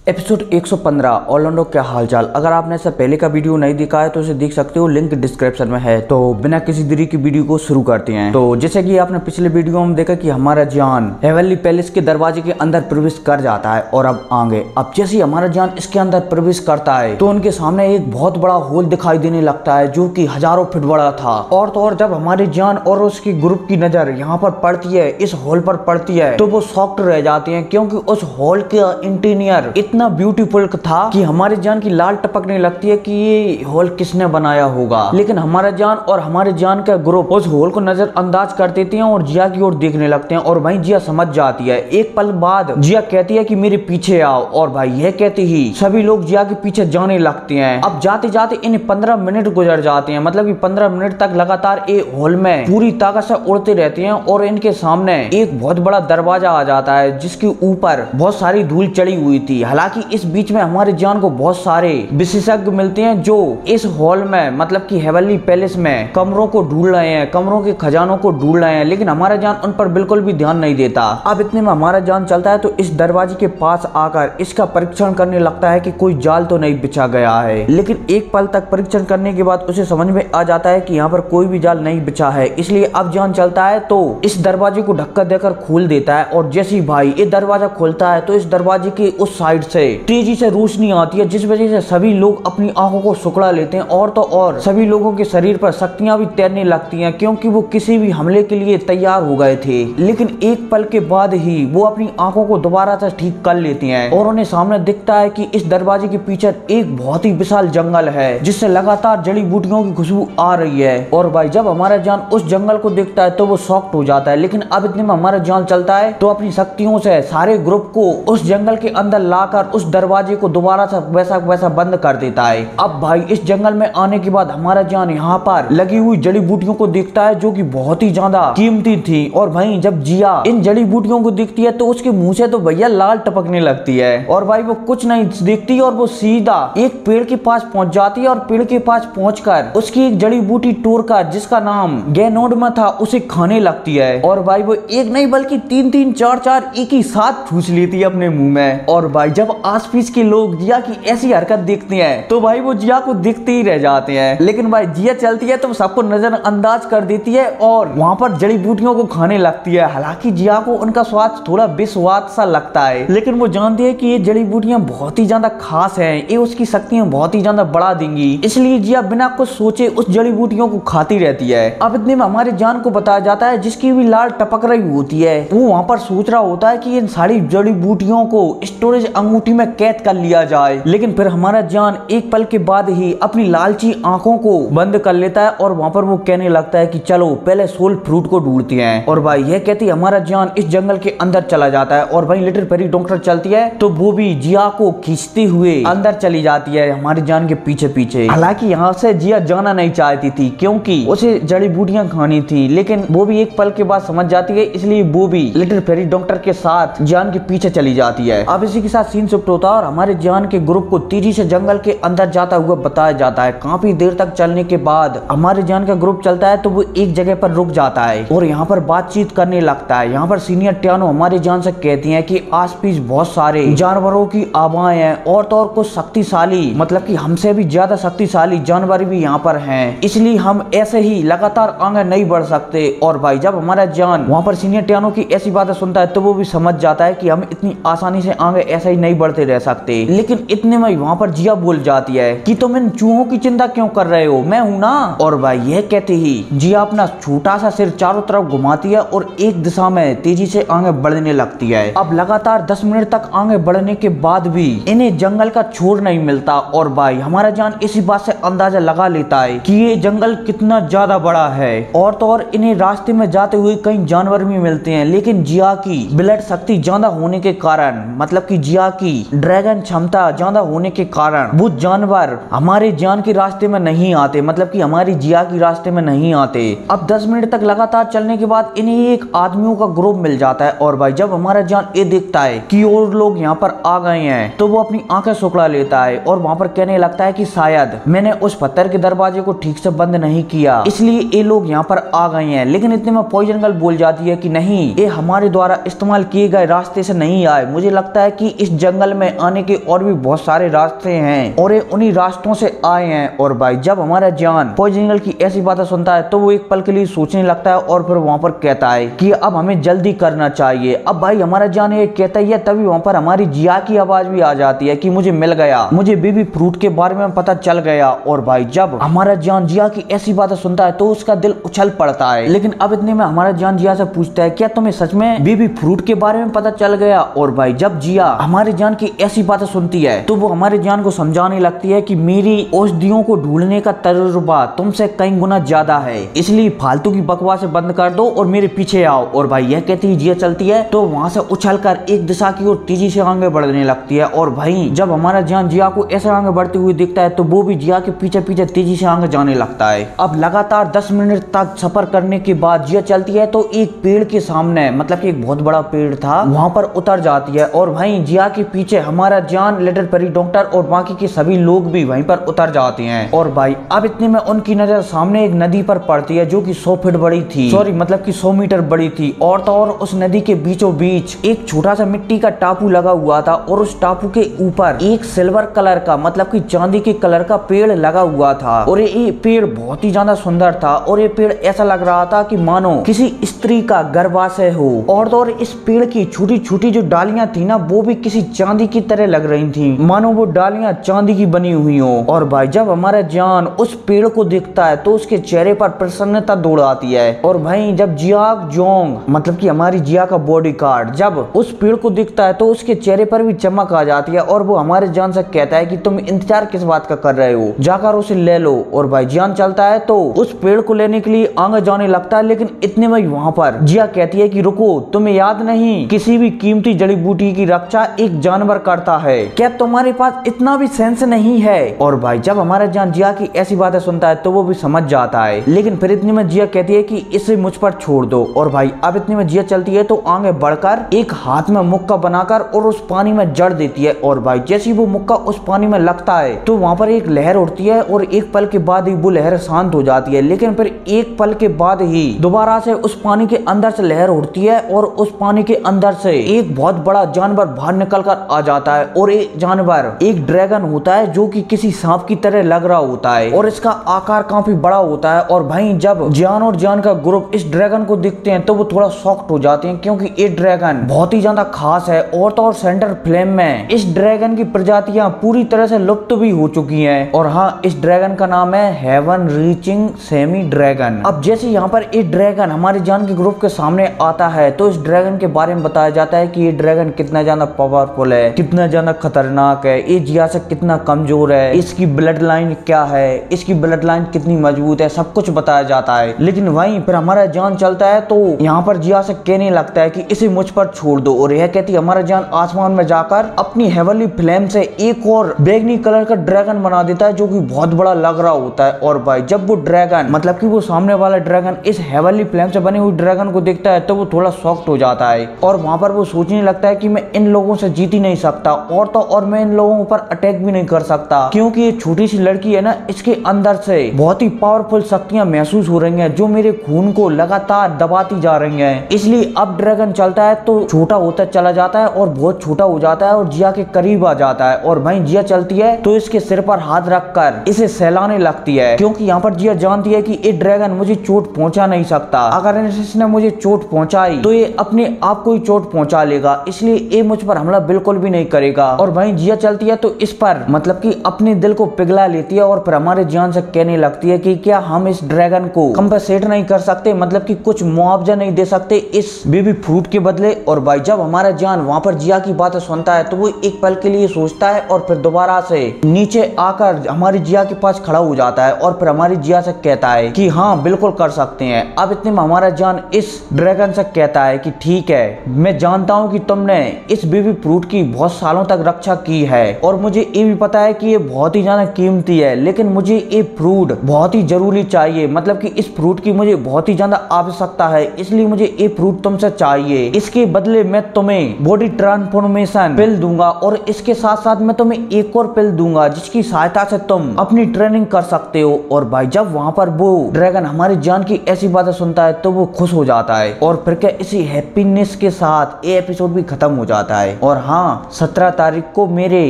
Episode 115 Orlando क्या हालचाल। अगर आपने इससे पहले का वीडियो नहीं देखा है तो उसे देख सकते हो, लिंक डिस्क्रिप्शन में है। तो बिना किसी देरी की वीडियो को शुरू करते हैं। तो जैसे कि आपने पिछले वीडियो में देखा कि हमारा जान हेवनली पैलेस के दरवाजे के अंदर प्रवेश कर जाता है और अब आगे अब जैसे ही हमारा जान इसके अंदर प्रवेश करता है तो उनके सामने एक बहुत बड़ा होल दिखाई देने लगता है जो कि हजारों फीट बड़ा था। और तो और जब हमारे जान और उसकी ग्रुप की नजर यहाँ पर पड़ती है, इस हॉल पर पड़ती है, तो वो शॉक्ड रह जाते हैं क्योंकि उस हॉल का इंटीरियर इतना ब्यूटीफुल था कि हमारे जान की लाल टपकने लगती है कि ये हॉल किसने बनाया होगा। लेकिन हमारा जान और हमारे जान का ग्रुप उस हॉल को नजरअंदाज कर देते हैं और जिया की ओर देखने लगते हैं। और वहीं जिया समझ जाती है। एक पल बाद जिया कहती है कि मेरे पीछे आओ, और भाई यह कहते ही सभी लोग जिया के पीछे जाने लगते हैं। अब जाते जाते इन 15 मिनट गुजर जाते हैं, मतलब कि 15 मिनट तक लगातार ये हॉल में पूरी ताकत से उड़ते रहते हैं और इनके सामने एक बहुत बड़ा दरवाजा आ जाता है जिसके ऊपर बहुत सारी धूल चढ़ी हुई थी। हालांकि इस बीच में हमारे जान को बहुत सारे विशेषज्ञ मिलते हैं जो इस हॉल में, मतलब कि हेवनली पैलेस में कमरों को ढूंढ रहे हैं, कमरों के खजानों को ढूंढ रहे हैं, लेकिन हमारा जान उन पर बिल्कुल भी ध्यान नहीं देता। अब इतने में हमारा जान चलता है तो इस दरवाजे के पास आकर इसका परीक्षण करने लगता है कि कोई जाल तो नहीं बिछा गया है। लेकिन एक पल तक परीक्षण करने के बाद उसे समझ में आ जाता है कि यहाँ पर कोई भी जाल नहीं बिछा है। इसलिए अब जान चलता है तो इस दरवाजे को धक्का देकर खोल देता है। और जैसे ही भाई ये दरवाजा खोलता है तो इस दरवाजे के उस साइड से तेजी से रोशनी आती है, जिस वजह से सभी लोग अपनी आंखों को सुकड़ा लेते हैं। और तो और सभी लोगों के शरीर पर शक्तियां भी तैरने लगती हैं क्योंकि वो किसी भी हमले के लिए तैयार हो गए थे। लेकिन एक पल के बाद ही वो अपनी आंखों को दोबारा से ठीक कर लेते हैं और उन्हें सामने दिखता है कि इस दरवाजे के पीछे एक बहुत ही विशाल जंगल है जिससे लगातार जड़ी बूटियों की खुशबू आ रही है। और भाई जब हमारा जान उस जंगल को देखता है तो वो शॉक्ड हो जाता है। लेकिन अब इतने में हमारा जान चलता है तो अपनी शक्तियों से सारे ग्रुप को उस जंगल के अंदर लाकर उस दरवाजे को दोबारा से वैसा बंद कर देता है। अब भाई इस जंगल में आने के बाद हमारा जान यहाँ पर लगी हुई जड़ी बूटियों को देखता है जो कि बहुत ही ज्यादा कीमती थी। और भाई जब जिया इन जड़ी बूटियों को देखती है तो उसके मुंह से तो भैया लाल टपकने लगती है। और भाई वो कुछ नहीं देखती और वो सीधा एक पेड़ के पास पहुंच जाती है और पेड़ के पास पहुंचकर उसकी एक जड़ी बूटी तोड़कर जिसका नाम गैनोड में था उसे खाने लगती है। और भाई वो एक नहीं बल्कि 3-3 4-4 एक ही साथ ठूस लेती है अपने मुंह में। और भाई जब आसपास के लोग जिया की ऐसी हरकत देखते हैं तो भाई वो जिया को देखते ही रह जाते हैं। लेकिन भाई जिया चलती है तो सबको नजरअंदाज कर देती है और वहां पर जड़ी बूटियों को खाने लगती है। हालांकि जिया को उनका स्वाद थोड़ा बेस्वाद सा लगता है, लेकिन वो जानती है कि ये जड़ी बूटियां बहुत ही ज्यादा खास हैं, ये उसकी शक्तियां बहुत ही ज्यादा बढ़ा देंगी। इसलिए जिया बिना कुछ सोचे उस जड़ी बूटियों को खाती रहती है। अब इतने में हमारे जान को बताया जाता है जिसकी भी लाल टपक रही होती है, वो वहां पर सोच रहा होता है कि इन सारी जड़ी बूटियों को स्टोरेज अंगूठी में कैद कर लिया जाए। लेकिन फिर हमारा जान एक पल के बाद ही अपनी लालची आंखों को बंद कर लेता है और वहां पर वो कहने लगता है कि चलो पहले सोल फ्रूट को ढूंढते हैं। और भाई यह कहती हमारा जान इस जंगल के अंदर चला जाता है और भाई लिटिल फेरी डॉक्टर चलती है तो वो भी जिया को खींचते हुए अंदर चली जाती है हमारी जान के पीछे पीछे। हालांकि यहाँ से जिया जाना नहीं चाहती थी क्योंकि उसे जड़ी बूटियां खानी थी, लेकिन वो भी एक पल के बाद समझ जाती है, इसलिए वो भी लिटिल फेरी डॉक्टर के साथ जान के पीछे चली जाती है। अब इसी के साथ सीन शिफ्ट होता है और हमारे जान के ग्रुप को तेजी से जंगल के अंदर जाता हुआ बताया जाता है। काफी देर तक चलने के बाद हमारे जान का ग्रुप चलता है तो वो एक जगह पर रुक जाता है और यहाँ पर बातचीत करने लगता है। यहाँ पर सीनियर टियानो हमारे जान से कहती हैं कि आसपास बहुत सारे जानवरों की आवाएं हैं और तो और कुछ शक्तिशाली, मतलब कि हमसे भी ज्यादा शक्तिशाली जानवर भी यहाँ पर हैं, इसलिए हम ऐसे ही लगातार आगे नहीं बढ़ सकते। और भाई जब हमारा जान वहाँ पर सीनियर टियानो की ऐसी बातें सुनता है तो वो भी समझ जाता है कि हम इतनी आसानी से आगे ऐसे ही नहीं बढ़ते रह सकते। लेकिन इतने में वहाँ पर जिया बोल जाती है कि तुम इन चूहों की चिंता क्यों कर रहे हो, मैं हूं ना। और भाई यह कहते ही जिया अपना छोटा सा सिर चारों तरफ घुमाती है और एक दिशा में तेजी से आगे बढ़ने लगती है। अब लगातार 10 मिनट तक आगे बढ़ने के बाद भी इन्हें जंगल का छोर नहीं मिलता। और भाई हमारा जान इसी बात से अंदाजा लगा लेता है कि ये जंगल कितना ज्यादा बड़ा है। और तो और इन्हें रास्ते में जाते हुए कई जानवर भी मिलते हैं, लेकिन जिया की ब्लड शक्ति ज्यादा होने के कारण, मतलब कि जिया की ड्रैगन क्षमता ज्यादा होने के कारण वो जानवर हमारे जान के रास्ते में नहीं आते, मतलब कि हमारी जिया की रास्ते में नहीं आते। अब 10 मिनट तक लगातार चलने के बाद इन्हें एक आदमियों का ग्रुप मिल जाता है। और भाई जब हमारा जान ये देखता है कि और लोग यहाँ पर आ गए हैं तो वो अपनी आंखें सुकड़ा लेता है और वहाँ पर कहने लगता है कि शायद मैंने उस पत्थर के दरवाजे को ठीक से बंद नहीं किया, इसलिए ये लोग यहाँ पर आ गए हैं। लेकिन इतने में पॉइजन गर्ल बोल जाती है कि नहीं, ये हमारे द्वारा इस्तेमाल किए गए रास्ते से नहीं आए, मुझे लगता है कि इस जंगल में आने के और भी बहुत सारे रास्ते हैं और ये उन्हीं रास्तों से आए हैं। और भाई जब हमारा जान पॉइजनल की ऐसी बातें सुनता है तो वो एक पल के लिए सोचने लगता है और फिर वहाँ पर कहता है कि अब हमें जल्दी करना चाहिए। अब भाई हमारा जान ये कहता ही है, तभी वहाँ पर हमारी जिया की आवाज भी आ जाती है कि मुझे मिल गया, मुझे बेबी फ्रूट के बारे में पता चल गया। और भाई जब हमारा जान जिया की ऐसी बातें सुनता है तो उसका दिल उछल पड़ता है। लेकिन अब इतने में हमारा जान जिया से पूछता है, क्या तुम्हें सच में बेबी फ्रूट के बारे में पता चल गया? और भाई जब जिया हमारे जान की ऐसी बातें सुनती है तो वो हमारे जान को समझाने लगती है कि मेरी औषधियों को ढूंढने का तजुर्बा तुमसे कई गुना ज्यादा है, इसलिए फालतू की बकवास बंद कर दो और मेरे पीछे आओ। और भाई यह कहती जिया चलती है तो वहां से उछलकर एक दिशा की ओर तेजी से आगे बढ़ने लगती है। और भाई जब हमारा जान जिया को ऐसे आगे बढ़ते हुए दिखता है तो वो भी जिया के पीछे पीछे तेजी से आगे जाने लगता है। अब लगातार 10 मिनट तक सफर करने के बाद जिया चलती है तो एक पेड़ के सामने, मतलब कि एक बहुत बड़ा पेड़ था, वहां पर उतर जाती है। और वहीं जिया के पीछे हमारा जान, लिटिल परी डॉक्टर और बाकी के सभी लोग भी वहीं पर उतर जाते हैं। और भाई अब इतने में उनकी नजर सामने एक नदी पर पड़ती है जो कि 100 फीट बड़ी थी, सॉरी मतलब कि 100 मीटर बड़ी थी। और तो और उस नदी के बीचों बीच एक छोटा सा मिट्टी का टापू लगा हुआ था और उस टापू के ऊपर एक सिल्वर कलर का, मतलब कि चांदी के कलर का पेड़ लगा हुआ था। और ये पेड़ बहुत ही ज्यादा सुंदर था और ये पेड़ ऐसा लग रहा था कि मानो किसी स्त्री का गर्भाशय हो। और तो और इस पेड़ की छोटी छोटी जो डालियां थी ना, वो भी किसी चांदी की तरह लग रही थी, मानो वो डालियां चांदी की बनी हुई हो। और भाई जब हमारा जान उस पेड़ को देखता है तो उसके चेहरे पर प्रसन्नता दौड़ आती है। और भाई जब जियाक जोंग, मतलब कि हमारी जिया का बॉडीगार्ड, जब उस पेड़ को दिखता है तो उसके चेहरे पर भी चमक आ जाती है और वो हमारे जान से कहता है कि तुम इंतजार किस बात का कर रहे हो, जाकर उसे ले लो। और भाई जान चलता है तो उस पेड़ को लेने के लिए आगे जाने लगता है। लेकिन इतने में वहां पर जिया कहती है कि रुको, तुम्हें याद नहीं, किसी भी कीमती जड़ी बूटी की रक्षा एक जानवर करता है, क्या तुम्हारे पास इतना भी सेंस नहीं है? और भाई जब हमारा जान जिया की ऐसी बातें सुनता है तो वो भी समझ जाता है। लेकिन फिर इतने में जिया कहती है कि इसे मुझ पर छोड़ दो। और भाई अब इतने में जिया चलती है तो आगे बढ़कर एक हाथ में मुक्का बनाकर और उस पानी में जड़ देती है। और भाई जैसे वो मुक्का उस पानी में लगता है तो वहां पर एक लहर उठती है और एक पल के बाद ही वो लहर शांत हो जाती है। लेकिन फिर एक पल के बाद ही दोबारा से उस पानी के अंदर से लहर उठती है और उस पानी के अंदर से एक बहुत बड़ा जानवर बाहर निकल कर आ जाता है। और ये जानवर एक ड्रैगन होता है जो कि किसी सांप की तरह लग रहा होता है और इसका आकार काफी बड़ा होता है। और भाई जब जान और जान का ग्रुप इस ड्रैगन को देखते हैं तो वो थोड़ा शॉक्ड हो जाते हैं, क्योंकि ये ड्रैगन बहुत ही ज्यादा खास है। और तो और सेंटर फ्लेम में इस ड्रैगन की प्रजातियां पूरी तरह से लुप्त भी हो चुकी हैं। और हाँ, इस ड्रैगन का नाम है हेवन रीचिंग सेमी ड्रैगन। अब जैसे यहाँ पर ये ड्रैगन हमारे जान के ग्रुप के सामने आता है तो इस ड्रैगन के बारे में बताया जाता है कि ये ड्रैगन कितना ज्यादा पावरफुल है, कितना ज्यादा खतरनाक है, ये जिया से कितना कमजोर है, इसकी ब्लड लाइन क्या है, इसकी ब्लड लाइन कितनी मजबूत है, सब कुछ बताया जाता है। लेकिन वहीं फिर हमारा जान चलता है तो यहाँ पर जिया से कहने लगता है कि इसे मुझ पर छोड़ दो। और यह कहती है हमारा जान आसमान में जाकर अपनी हेवनली फ्लेम से एक और बैगनी कलर का ड्रैगन बना देता है जो कि बहुत बड़ा लग रहा होता है। और भाई जब वो ड्रैगन, मतलब कि वो सामने वाला ड्रैगन इस हेवनली फ्लेम से बनी हुई ड्रैगन को देखता है तो वो थोड़ा शॉक्ड हो जाता है और वहां पर वो सोचने लगता है कि मैं इन लोगों से जीत ही नहीं सकता और तो और मैं इन लोगों पर अटैक भी नहीं कर सकता, क्योंकि ये छोटी सी लड़की है ना, इसके अंदर से बहुत ही पावरफुल शक्तियां महसूस हो रही हैं जो मेरे खून को लगातार दबाती जा रही हैं। इसलिए अब ड्रैगन चलता है तो छोटा होता चला जाता है और बहुत छोटा हो जाता है और जिया के करीब आ जाता है। और वहीं जिया चलती है तो इसके सिर पर हाथ रखकर इसे सहलाने लगती है, क्योंकि यहाँ पर जिया जानती है कि ये ड्रैगन मुझे चोट पहुंचा नहीं सकता, अगर इसने मुझे चोट पहुंचाई तो ये अपने आप को ही चोट पहुंचा लेगा, इसलिए ये मुझ पर हमला बिल्कुल भी नहीं करेगा। और वहीं जिया चलती है तो इस पर मतलब कि अपने दिल को पिघला लेती है और फिर हमारे जान से कहने लगती है कि क्या हम इस ड्रैगन को कंपेसेट नहीं कर सकते, मतलब कि कुछ मुआवजा नहीं दे सकते इस बेबी फ्रूट के बदले। और भाई जब हमारा जान वहां पर जिया की बातें सुनता है तो वो एक पल के लिए सोचता है और फिर दोबारा से नीचे आकर हमारी जिया के पास खड़ा हो जाता है और फिर हमारी जिया से कहता है कि हाँ बिल्कुल कर सकते हैं। अब इतने में हमारा जान इस ड्रैगन से कहता है कि ठीक है, मैं जानता हूँ कि तुमने इस बेबी फ्रूट की बहुत सालों तक रक्षा की है और मुझे ये भी पता है कि ये बहुत ही ज्यादा कीमती है, लेकिन मुझे ये फ्रूट बहुत ही जरूरी चाहिए, मतलब कि इस फ्रूट की मुझे बहुत ही ज्यादा आवश्यकता है, इसलिए मुझे ये फ्रूट तुमसे चाहिए। इसके बदले मैं तुम्हें बॉडी ट्रांसफॉर्मेशन पिल दूंगा और इसके साथ साथ मैं तुम्हें एक और पिल दूंगा जिसकी सहायता से तुम अपनी ट्रेनिंग कर सकते हो। और भाई जब वहां पर वो ड्रैगन हमारी जान की ऐसी बातें सुनता है तो वो खुश हो जाता है और फिर क्या इसी हैप्पीनेस के साथ ये एपिसोड भी खत्म हो जाता है। और हाँ, हाँ 17 तारीख को मेरे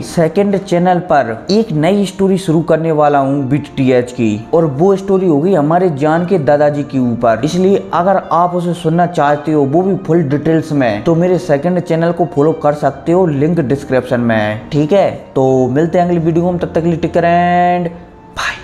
सेकंड चैनल पर एक नई स्टोरी शुरू करने वाला हूँ BTH की, और वो स्टोरी होगी हमारे जान के दादाजी के ऊपर। इसलिए अगर आप उसे सुनना चाहते हो वो भी फुल डिटेल्स में, तो मेरे सेकंड चैनल को फॉलो कर सकते हो, लिंक डिस्क्रिप्शन में है। ठीक है, तो मिलते हैं अगली वीडियो में, तब तक के लिए टेक केयर एंड बाय।